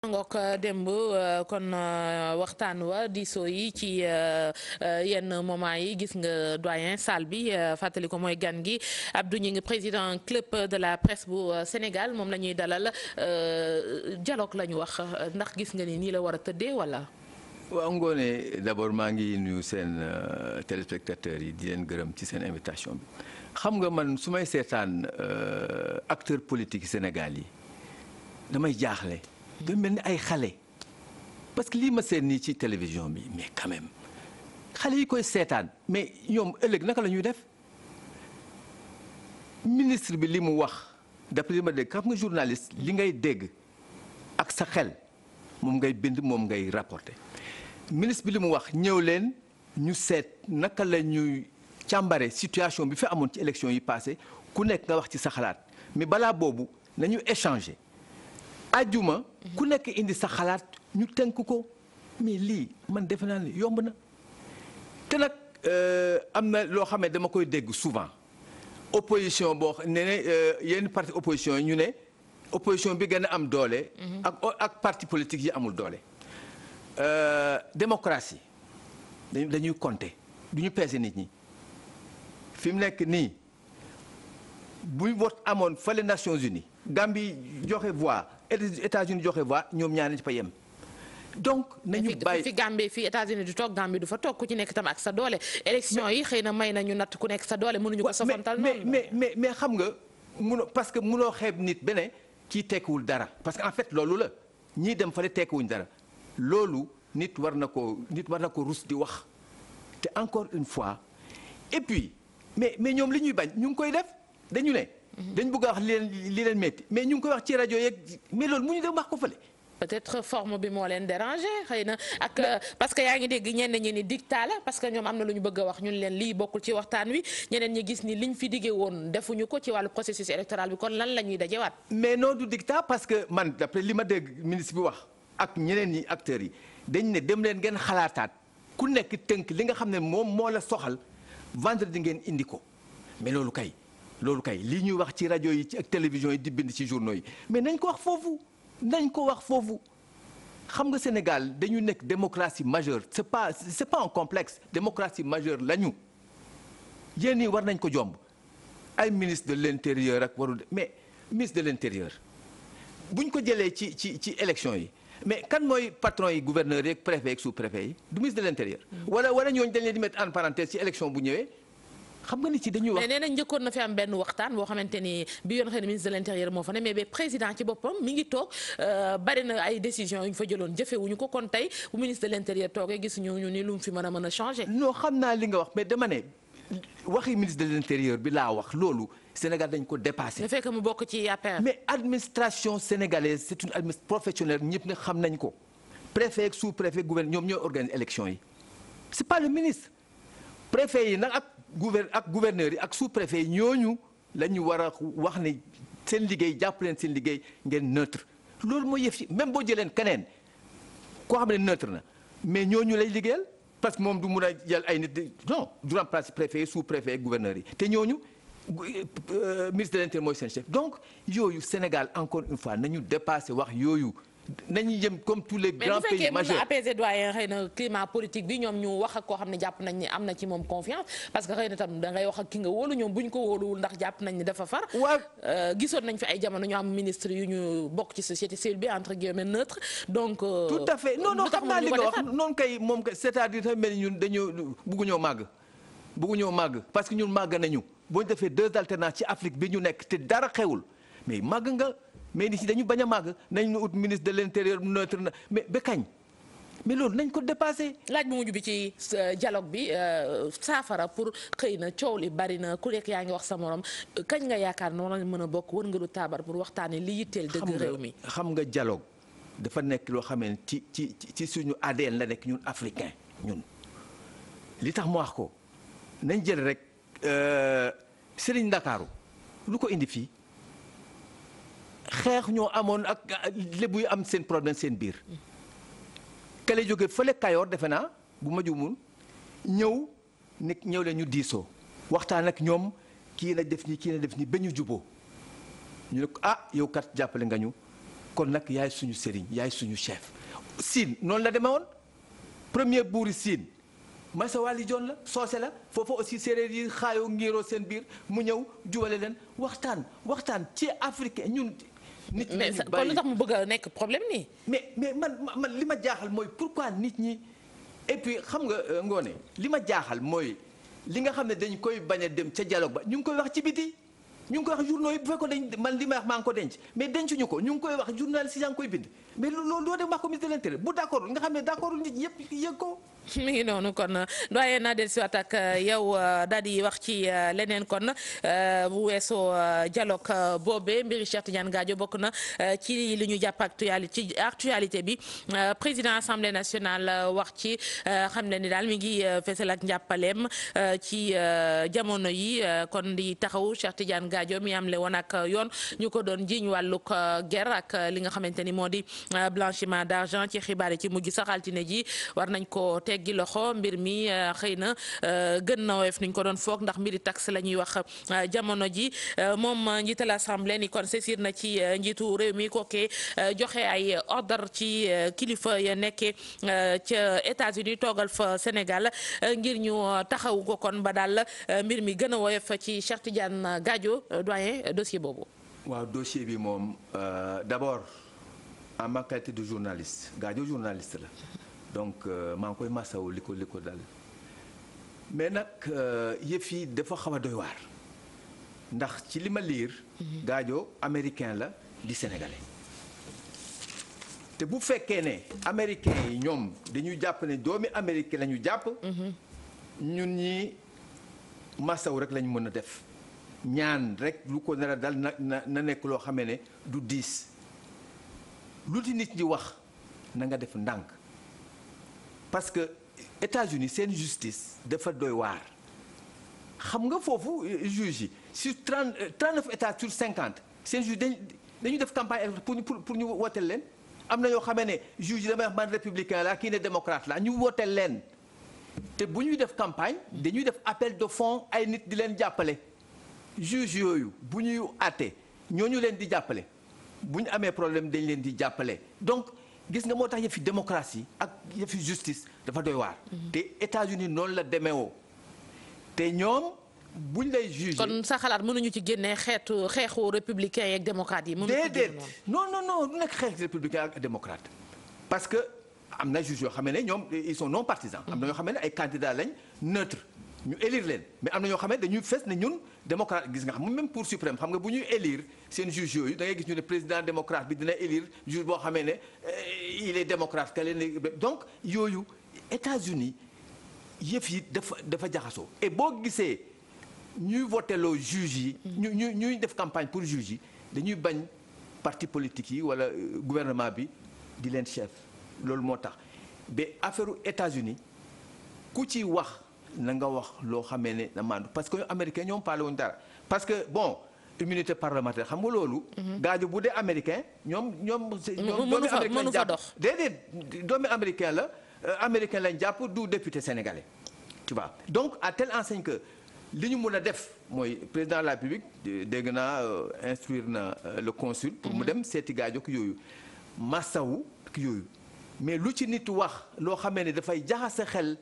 ngook démb kon waxtaan wa diisoo yi ci yenn moment yi gis nga doyen salle bi fàttali ko mooy gan gi Abdou Gningue président club de la presse bu Sénégal moom la ñuy dalal dialogue la ñu wax ndax gis nga ni nii la war a tëddee wala. waaw Ngoné d'abord maa ngi nuyu seen téléspectateurs yi di leen gërëm ci seen invitation bi xam nga man su may seetaan acteurs politiques Sénégal yi damay jaaxle. da mel ni ay xale parce que lii ma seet nii ci télévision bi mais quand même xale yi koy seetaan mais ñoom ëllëg naka la ñuy def ministre bi li mu wax d'après li ma dégg xam nga journaliste li ngay dégg ak sa xel moom ngay bind moom ngay rapporter ministre bi li mu wax ñëw leen ñu seet naka la ñuy càmbare situation bi fi amoon ci élection yi passé ku nekk nga wax ci sa xalaat mais balaa boobu nañu échanger. ajuma ku nekk indi sa xalaat ñu tënk ko mais lii man defe naa ne yomb na te nag am na loo xam ne dama koy dégg souvent opposition boo ne ne yenn parti opposition yi ñu ne opposition bi gën a am doole. ak parti politique yi amul doole. démocratie dañuy compter du ñu peese nit ñi fi mu nekk nii buy vote amoon fële Nations Unies Gambie joxe voix. États-Unis joxe voix ñoom ñaar nañu fa yem donc nañu bàyyi fi Gambie fii États-Unis du toog Gambie du fa toog ku ci nekk tam ak sa doole. élection yi xëy na may nañu natt ku nekk sa doole mënuñu ko sofantal noonu mais xam nga munoo parce que munoo xeeb nit beneen kii tekkiwul dara parce que en fait loolu la ñii dem fale tekkiwuñ dara loolu nit war na ko rus di wax te encore une fois et puis mais ñoom li ñuy bañ ñu ngi koy def dañu ne. dañ bëgg a wax li leen métti mais ñu ngi koy wax ci rajo yeeg mais loolu mu ñu dem wax ko fële. peut-être forme bi moo leen déranger xëy na ak parce que yaa ngi dégg ñenn ñi ni dictat la parce que ñoom am na lu ñu bëgg a wax ñun leen lii bokkul ci waxtaan wi ñeneen ñi gis ni liñ fi diggee woon defuñu ko ci wàllu processus électoral bi kon lan la ñuy dajewaat. mais non du dictat parce que man d'après li ma dégg ministre bi wax ak ñeneen ñi acteurs yi dañ ne dem leen ngeen xalaataat ku nekk tënk li nga xam ne moom moo la soxal vendredi ngeen indi ko mais loolu kay lii ñuy wax ci rajo yi ci ak télévision yi di bind ci journaux yi mais nañ ko wax foofu xam nga Sénégal dañu nekk démocratie majeure c'est pas un complexe démocratie majeure lañu yéen ñi war nañ ko jomb ay ministre de l'intérieur ak warul mais ministre de l'intérieur buñ ko jëlee ci élection yi mais kan mooy patron yi gouverneur yi ak préfet ak sous-préfet yi du ministre de l'intérieur wala ñooñu dañ leen di mettre en parenthèse ci élection bu ñëwee. xam nga ni ci dañuy wax mais nee nañ njëkkoon na fi am benn waxtaan boo xamante ni bi yoon xëy na ministre de l'intérieur moo fa ne mais président ci boppam mi ngi toog bari na ay décisions yu ñu fa jëloon jëfewuñu ko kon tey bu ministre de l'intérieur toogee gis ñu ni lu mu fi mën a changer. non xam naa li nga wax mais dama ne waxi ministre de l'intérieur bi laa wax loolu Sénégal dañ ko dépassé. bu fekkee mu bokk ci APR. mais administration sénégalaise c'est une administration professionnelle ñëpp ne xam nañ ko préfet ak sous-préfet gouverneur ñoom ñooy organiser élection yi c'est pas le ministre préfet yi nag ak gouverneurs yi ak sous-préfet yi ñooñu la ñu war a wax ne seen liggéey jàpp leen seen liggéey ngeen neutre loolu mooy yëf yi même boo jëleen keneen koo xam ne neutre na mais ñooñu lay liggéeyal parce que moom du mun a jël ay nit non du remplacer préfet yi sous-préfet yi gouverneurs yi te ñooñu ministre de l'Intérieur mooy seen chef donc yooyu Sénégal encore une fois nañu dépasser wax yooyu. nañu jëm comme tous les grands pays majeurs mais bu fekkee mën na apaiser doyen xëy na climat politique bi ñoom ñu wax ak koo xam ne jàpp nañ ni am na ci moom confiance parce que xëy na tam da ngay wax ak ki nga wóolu ñoom buñ ko wóoluwul ndax jàpp nañ ni dafa far. waaw gisoon nañ fi ay jamono ñu am ministre yu ñu bokk ci société civile bi entre guillemets neutre donc. tout à fait non xam naa li nga wax noonu kay moom kay c'est-à-dire dafa mel ni ñun dañoo bëgguñoo màgg parce que ñun màgg nañu boo ñu defee deux alternances ci Afrique bi ñu nekk te dara xewul mais màgg nga. mais nit ñi dañu bañ a màgg nañ ñu ut ministre de l'intérieur neutre na mais ba kañ mais loolu nañ ko dépassé. laaj bu mujj bi ci dialogue bi saafara pour xëy na coow li bari na ku nekk yaa ngi wax sa morom kañ nga yaakaar noonu la mën a bokk wër nga lu taabar pour waxtaanee li yitteel dëgg réew mi. xam nga dialogue dafa nekk loo xam ne ci suñu ADN la nekk ñun africain ñun li tax mu wax ko nañ jël rek Serigne Ndakaaru lu ko indi fii. xeex ñoo amoon ak lébu yi am seen problème seen biir kale jóge fële Kayoor defe naa bu ma juumul ñëw leen ñu diisoo waxtaan ak ñoom kii na def nii ba ñu juboo ñu ne ko yow kat jàppale nga ñu kon nag yaay suñu sëriñ yaay suñu chef. Siin noonu la demee woon premier buuri Siin Maysa Wali Joon la soose la foofu aussi séeréer yi xaayoo ngiroo seen biir mu ñëw jubale leen waxtaan ci africain ñun. nit ñi mais kon lu tax mu bëgg a nekk problème nii. mais man li ma jaaxal mooy pourquoi nit ñi et puis xam nga ngoone li ma jaaxal mooy li nga xam ne dañ koy bañ a dem ca dialogue ba ñu ngi koy wax ci biti. ñu ngi koy wax journaux yi bu fekkoon dañ man li may wax maa ngi ko denc mais dencuñu ko ñu ngi koy wax journaliste yaa ngi koy bind mais loolu doo dem wax ko ministre de l'Intérieur bu d'accord nga xam ne d'accord nit ñi yëpp yëg ko. mi ngi noonu kon doyen naa del siwaat ak yow daal di wax ci leneen kon bu weesoo dialogue boobee mbiri Cheikh Tidiane Gadio bokk na ci li ñu jàpp actualité bi président assemblée nationale wax ci xam ne ni daal mi ngi fesal ak njàppaleem ci jamono yi kon di taxaw Cheikh Tidiane Gadio mi am le woon ak yoon ñu ko doon jiiñ wàllug guerre ak li nga xamante ni moo di blanchiment d'argent ci xibaar yi ci mujj sax altine ji war nañ ko teggi loxo mbir mi xëy na gën na woyof niñ ko doon foog ndax mbiri taxe la ñuy wax jamono ji moom njiital assemblée ni kon saisir na ci njiitu réew mi kookee joxe ay ordre ci kilifa ya nekkee ca États-Unis toogal fa Sénégal ngir ñu taxawu ko kon ba daal mbir mi gën a woyof ci Cheikh Tidiane Gadio doyen dossier boobu. waaw dossier bi moom d'abord en ma qualité de journaliste Gadio journaliste la donc maa ngi koy masawu li ko dal mais nag yëf yi dafa xaw a doy waar ndax ci li ma liir Gadio américain la di sénégalais te bu fekkee ne américain yi ñoom dañuy jàpp ne doomi américain la ñu jàpp ñun ñi masawu rek lañu mën a def ñaan rek lu ko nar a dal na nekk loo xamee ne du diis lu di nit ñi wax na nga def ndànk parce que États-Unis seen justice dafa doy waar xam nga foofu juge yi sur 39 états sur 50 seen juge dañu def campagne pour ñu wooteel leen am na yoo xamee ne juge yi damay wax man républicain la kii ne démocrate la ñu wooteel leen te bu ñuy def campagne dañuy def appel de fonds ay nit di leen jàppale juge yooyu bu ñuy àtte ñooñu leen di jàppale bu ñu amee problème dañ leen di jàppale donc gis nga moo tax yëfi démocratie ak yëfi justice dafa doy waar. te États-Unis noonu la demeewoo te ñoom buñ lay juger. kon sa xalaat mënuñu ci génnee xeexu républicain yeeg démocrate yi. mënuñu ci génne non du nekk xeex républicain ak démocrate parce que am na juge yoo xam ne ñoom ils sont non partisans. am na yoo xam ne ay candidats lañ neutre ñu élire leen mais am na ñoo xam ne dañuy fes ne ñun démocrate gis nga xam même Cour suprême xam nga bu ñuy élire seen juge yooyu da ngay gis ñu ne président démocrate bi dina élire juge boo xamee ne il est démocrate ka leen donc yooyu États-Unis yëf yi dafa jaxasoo et boo gisee ñuy voteloo juge yi ñuy def campagne pour juge yi dañuy bañ parti politique yi wala gouvernement bi di leen chef loolu moo tax ba affaire États-Unis ku ci wax na nga wax loo xamee ne na maandu parce que américain ñoom parlé wuñ dara parce que bon immunité parlementaire xam nga loolu. Gadio bu dee américain ñoom doomi américain lañ jàpp déedéet doomi américain la américain lañ jàpp du député sénégalais tu vois donc à telle enseigne que li ñu mun a def mooy président de la République dégg naa instruire na le consul pour mu dem seeti Gadio ak yooyu massawu ak yooyu mais lu ci nit wax loo xamee ne dafay jaxase xel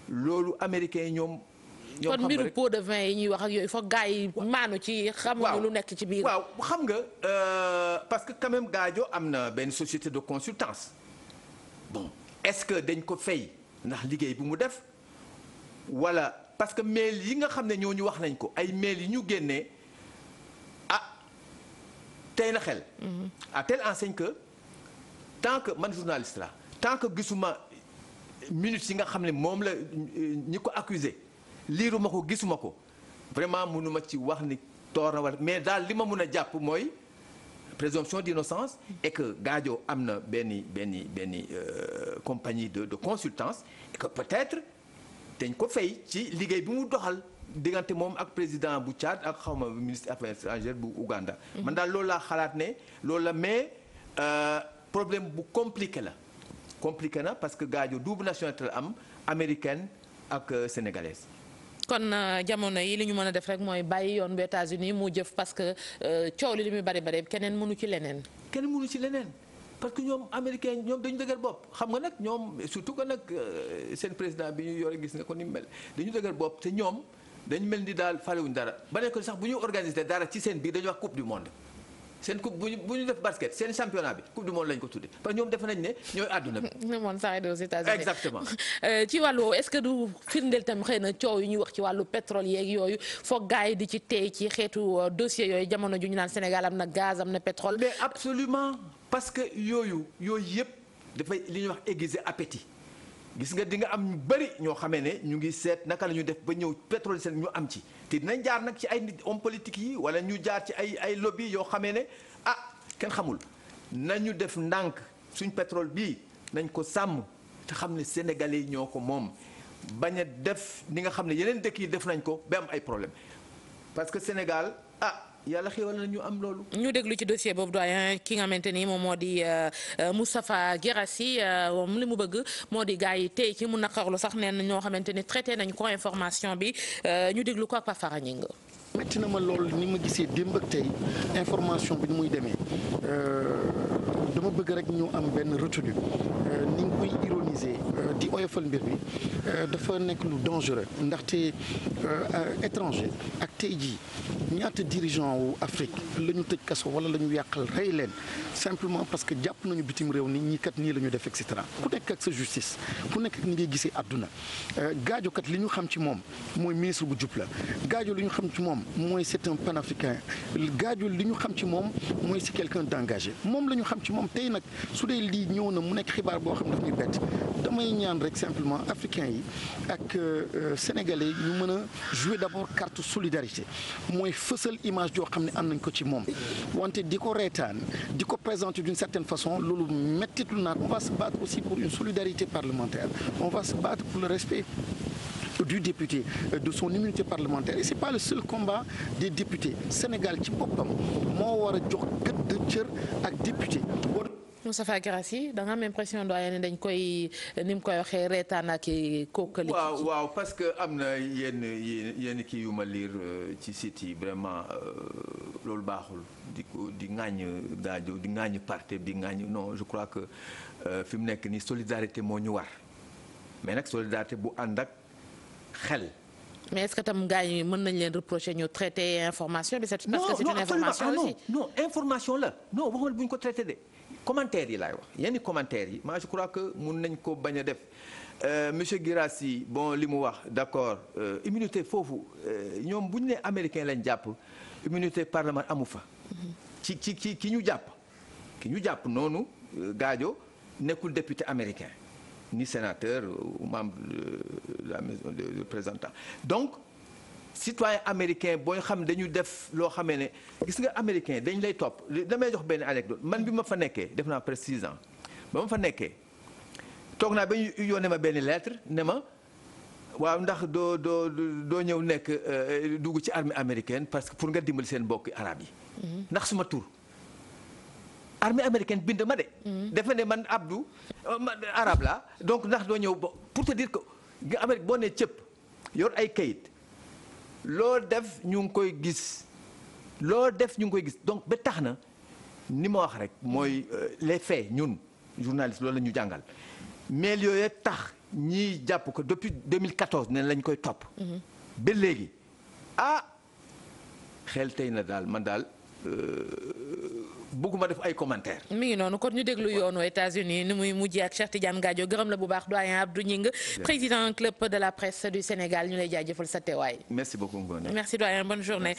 loolu américains yi ñoom kon mbiru pot de vin yi ñuy wax ak yooyu foog gars yi maanu ci xamuñu lu nekk ci biir. waaw xam nga parce que quand même Gadio am na benn société de consultance bon est-ce que dañ ko fay ndax liggéey bi mu def wala parce que mail yi nga xam ne ñooñu wax nañ ko ay mail yi ñu génnee tey na xel. à telle enseigne que tant que man journaliste la tant que gisuma minutes yi nga xam ne moom la ñi ko accusé liiruma ko gisuma ko vraiment mënuma ci wax ni toor na war mais daal li ma mun a jàpp mooy présomption d'innocence et que Gadio am na benn compagnie de consultance et que peut-être dañ ko fay ci liggéey bi mu doxal diggante moom ak président bu Tchad ak xawma ministre affaires étrangères bu Ouganda. man daal loolu laa xalaat ne loolu la mais problème bu compliqué na parce que Gadio double nationalité la am américaine ak sénégalaise. kon jamono yi li ñu mën a def rek mooy bàyyi yoon bu États-Unis mu jëf parce que coow li muy bari keneen mënu ci leneen. kenn mënu ci leneen parce que ñoom américain ñoom dañu dëgër bopp xam nga nag ñoom surtout que nag seen président bi ñu yore gis nga ko ni mu mel dañu dëgër bopp te ñoom dañu mel ni daal falewuñ dara ba ne ko sax bu ñu organiser dara ci seen biir dañuy wax coupe du monde seen coupe bu ñu def basket seen championnat bi coupe du monde lañ ko tuddee parce que ñoom defe nañ ne ñooy àdduna bi. le monde s'arrête aux États-Unis exactement. ci wàllu est-ce que du firndeel tam xëy na coow yu ñuy wax ci wàllu pétrole yeeg yooyu foog gars yi di ci tey ci xeetu dossier yooyu jamono ju ñu naan Sénégal am na gaz am na pétrole. mais absolument parce que yooyu yëpp dafay li ñuy wax aiguiser appétit gis nga di nga am ñu bëri ñoo xamee ne ñu ngi seet naka la ñu def ba ñëw pétrole seen ñu am ci te dinañ jaar nag ci ay nit homme politique yi wala ñu jaar ci ay lobby yoo xamee ne kenn xamul nañu def ndànk suñ pétrole bii nañ ko sàmm te xam ne sénégalais yi ñoo ko moom bañ a def ni nga xam ne yeneen dëkk yi def nañ ko ba am ay problème parce que Sénégal yàlla xéwal na ñu am loolu. ñu déglu ci dossier boobu doyen ki nga xamante ni moom moo di Moustapha Guirassy moom li mu bëgg moo di gars yi tey ci mu naqarlu sax nee na ñoo xamante ni traité nañ ko information bi ñu déglu ko ak Pafara Gningue. metti na ma lool ni ma gisee démb ak tey information bi ni muy demee dama bëgg rek ñu am benn retenue ni nga koy ironiser di oyofal mbir bi dafa nekk lu dangereux ndaxte étranger ak tey jii ñaata dirigeant wu Afrique la ñu tëj kaso wala la ñu yàqal rey leen simplement parce que jàpp nañu bitim réew ni ñi kat nii la ñu def et cetera ku nekk ak sa justice ku nekk ak ni ngay gisee àdduna Gadio kat li ñu xam ci moom mooy ministre bu jub la Gadio li ñu xam ci moom mooy c'est un panafricain Gadio li ñu xam ci moom mooy c'est quelqu'un d'engagé moom la ñu xam ci moom tey nag su dee lii ñëw na mu nekk xibaar boo xam ne daf ñuy bett damay ñaan rek simplement africains yi ak sénégalais yi ñu mën a jouer d'abord carte solidarité mooy fësal image joo xam ne am nañ ko ci moom wante di ko reetaan di ko présenter d'une certaine façon loolu mettitu naat on va se battre aussi pour une solidarité parlementaire on va se battre pour le respect du député de son immunité parlementaire et c'est pas le seul combat des députés Sénégal ci boppam moo war a jox gëdd cër ak député. Moustapha Guirassy da nga am impression doyen dañ koy ni mu koy waxee reetaan ak kookali. waaw parce que am na yenn kii yu ma lire ci site yi vraiment loolu baaxul di ŋàññ Gadio di ŋàññ parti di ŋàññ non je crois que fi mu nekk nii solidarité moo ñu war mais nag solidarité bu ànd ak xel. mais est-ce que tam gars yi mën nañ leen reprocher ñu traiter information bi parce que c'est une information aussi. non information la non waxuma bu ñu ko traité de commentaires yi laay wax yenn commentaires yi moi je crois que mun nañ ko bañ a def monsieur Guirassy bon li mu wax d'accord immunité foofu ñoom bu ñu nee américain lañ jàpp immunité parlement amu fa. ci ki ñu jàpp noonu Gadio nekkul député américain. ni sénateur ou membre de la maison de représentant donc citoyen américain booy xam dañu def loo xamee ne gis nga américain dañ lay topp damay jox benn anecdote man bi ma fa nekkee def naa presque 6 ans ba ma fa nekkee toog naa ba ñu yónnee ma benn lettre ne ma waaw ndax doo ñëw nekk dugg ci armée américaine parce que pour nga dimbali seen mbokki arab yi ndax suma tur armée américaine bind ma de. dafa ne man Abdou arabe la donc ndax doo ñëw pour te dire que nga Amérique boo nee cëpp yor ay kayit loo def ñu ngi koy gis donc ba tax na ni ma wax rek mooy les faits ñun journaliste loolu la ñu jàngal mais yooyu tax ñiy jàpp ko depuis 2014 ne lañ koy topp. ba léegi xel tey na daal man daal. bëgguma def ay commentaires. mi ngi noonu kon ñu déglu yoonu États-Unis ni muy mujjee ak Cheikh Tidiane Gadio gërëm la bu baax doyen Abdou Gningue président club de la presse du Sénégal ñu lay jaajëfal sa teewaay. merci beaucoup Ngoné. merci doyen bonne journée.